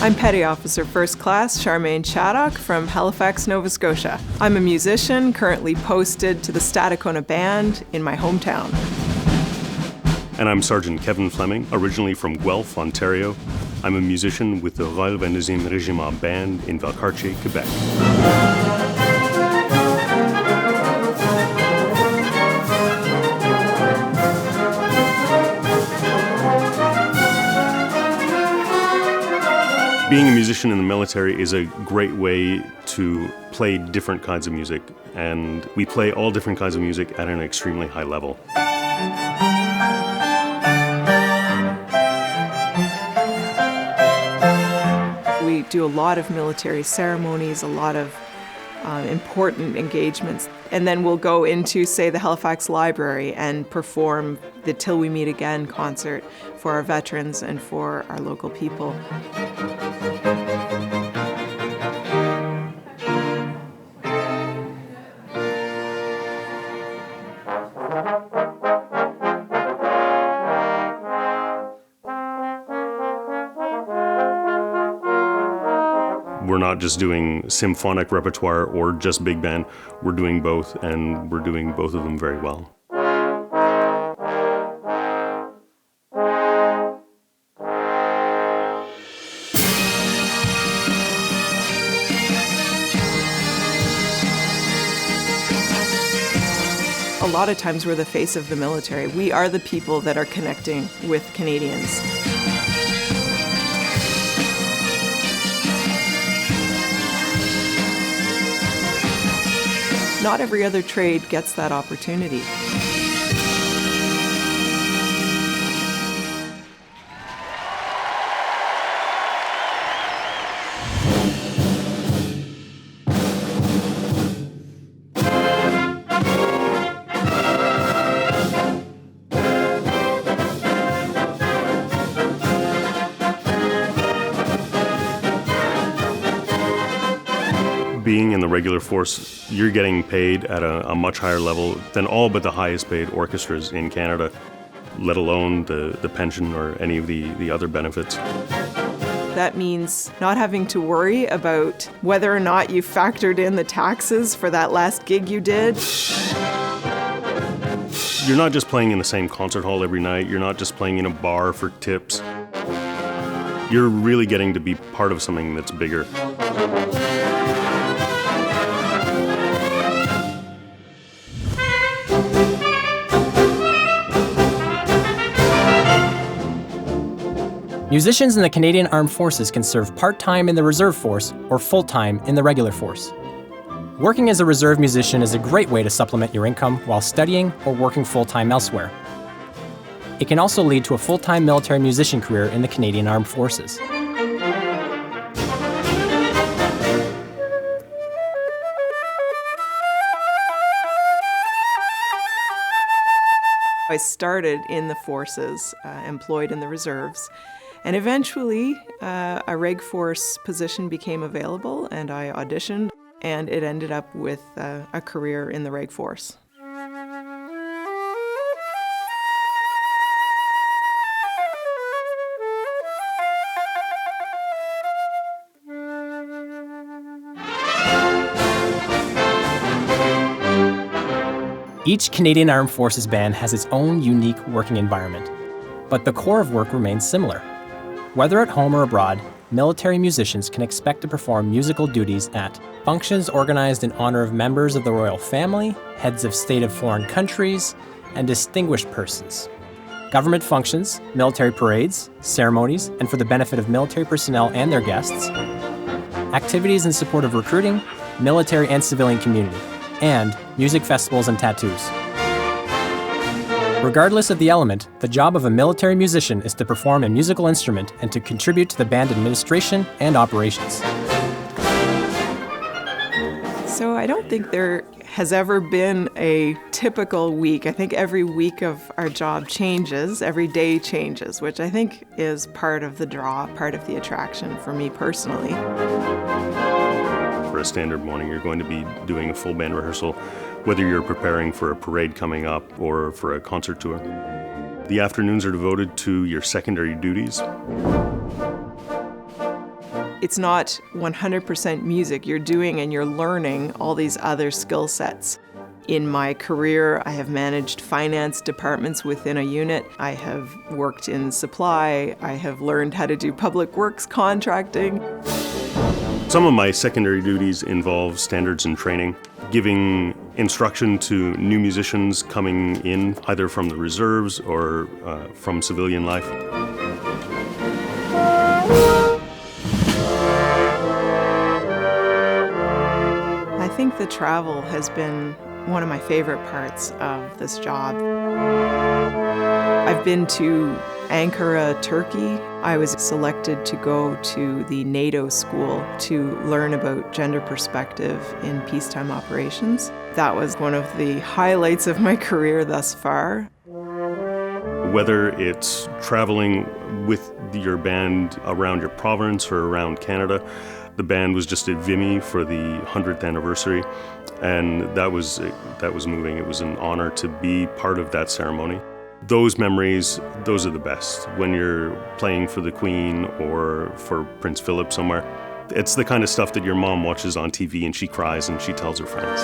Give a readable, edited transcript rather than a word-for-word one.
I'm Petty Officer First Class Charmaine Chaddock from Halifax, Nova Scotia. I'm a musician currently posted to the Stadacona Band in my hometown. And I'm Sergeant Kevin Fleming, originally from Guelph, Ontario. I'm a musician with the Royal 22e Régiment Band in Valcartier, Quebec. Being a musician in the military is a great way to play different kinds of music, and we play all different kinds of music at an extremely high level. We do a lot of military ceremonies, a lot of important engagements, and then we'll go into, say, the Halifax Library and perform the Till We Meet Again concert for our veterans and for our local people. We're not just doing symphonic repertoire or just big band. We're doing both, and we're doing both of them very well. A lot of times we're the face of the military. We are the people that are connecting with Canadians. Not every other trade gets that opportunity. Being in the regular force, you're getting paid at a much higher level than all but the highest paid orchestras in Canada, let alone the pension or any of the other benefits. That means not having to worry about whether or not you factored in the taxes for that last gig you did. You're not just playing in the same concert hall every night. You're not just playing in a bar for tips. You're really getting to be part of something that's bigger. Musicians in the Canadian Armed Forces can serve part-time in the Reserve Force or full-time in the regular force. Working as a reserve musician is a great way to supplement your income while studying or working full-time elsewhere. It can also lead to a full-time military musician career in the Canadian Armed Forces. I started in the forces, employed in the reserves, and eventually a Reg Force position became available and I auditioned, and it ended up with a career in the Reg Force. Each Canadian Armed Forces band has its own unique working environment, but the core of work remains similar. Whether at home or abroad, military musicians can expect to perform musical duties at functions organized in honor of members of the royal family, heads of state of foreign countries, and distinguished persons, government functions, military parades, ceremonies, and for the benefit of military personnel and their guests, activities in support of recruiting, military and civilian community, and music festivals and tattoos. Regardless of the element, the job of a military musician is to perform a musical instrument and to contribute to the band administration and operations. So I don't think there has ever been a typical week. I think every week of our job changes, every day changes, which I think is part of the draw, part of the attraction for me personally. For a standard morning, you're going to be doing a full band rehearsal, whether you're preparing for a parade coming up or for a concert tour. The afternoons are devoted to your secondary duties. It's not 100% music. You're doing and you're learning all these other skill sets. In my career, I have managed finance departments within a unit. I have worked in supply. I have learned how to do public works contracting. Some of my secondary duties involve standards and training, giving instruction to new musicians coming in, either from the reserves or from civilian life. I think the travel has been one of my favorite parts of this job. I've been to Ankara, Turkey. I was selected to go to the NATO school to learn about gender perspective in peacetime operations. That was one of the highlights of my career thus far. Whether it's traveling with your band around your province or around Canada, the band was just at Vimy for the 100th anniversary, and that was moving. It was an honor to be part of that ceremony. Those memories, those are the best. When you're playing for the Queen or for Prince Philip somewhere, it's the kind of stuff that your mom watches on TV and she cries and she tells her friends.